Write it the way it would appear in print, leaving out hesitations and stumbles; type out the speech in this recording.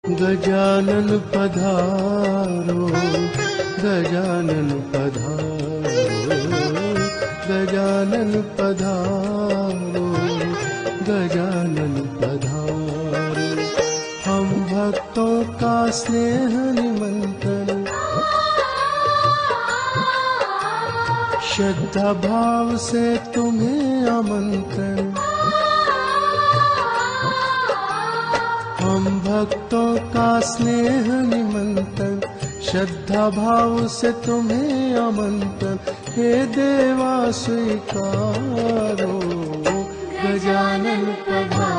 गजानन पधारो, गजानन पधारो, गजानन पधारो, गजानन पधारो। हम भक्तों का स्नेह निमंत्रण, श्रद्धा भाव से तुम्हें आमंत्रण। हम भक्तों का स्नेह निमंत्रण, श्रद्धा भाव से तुम्हें आमंत्रण। हे देवा स्वीकारो, गजानन पधारो।